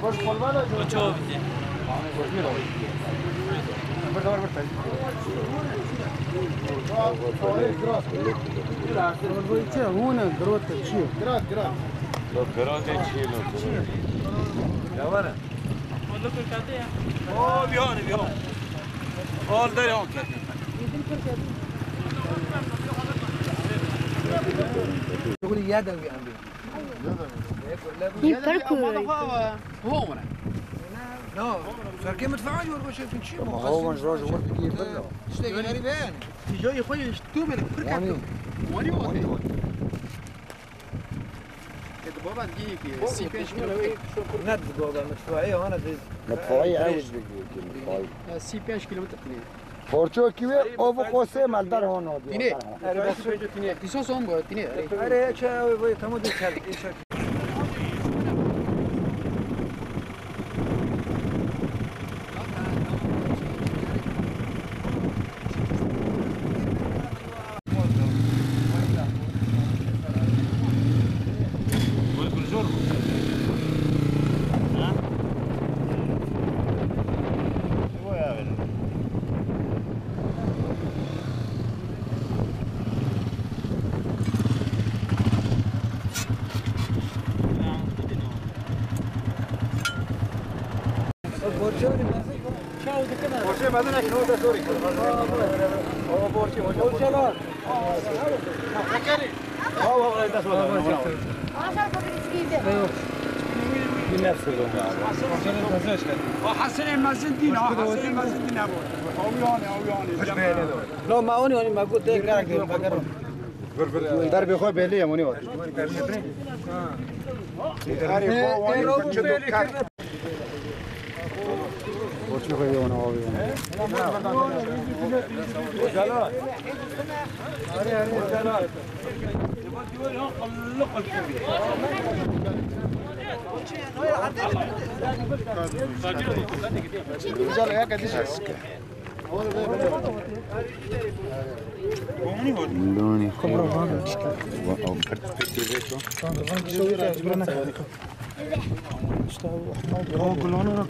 Ocho bize. هنا قروت تشيل قرات تشيل يا ورا Quando per cadeia? اوه بيهون اول داري هون شغل يدوي عندي هو لا شركة مدفعية ولا شيء في شيء هو من جوج ورد كيف بلا اشتغل غريبان جاي خوي يشتو من فرقة واني بابا تجيك سي بيش كيلومتر ند بابا مدفوعية وانا في مدفوعية عاوز بيجي سي بيش كيلومتر تنين فورتو كيوي او بقوسه مالدار هون تنين تنين تيسو سوم بو تنين اري اچا وي تمو دي چل بورچه مدن اکنون ده سوری آه بورچه بورچه لا فکری آه دست بدن بنفس حسن المزن دين حسن المزن دين ابو اوياني لا ما اوني ما قلت لك دربي خو بيلي يا موني وقت بورچه خوی اون آوی جلال جلال لوني خبره هذا او برتبيتو اشتغل احنا كلنا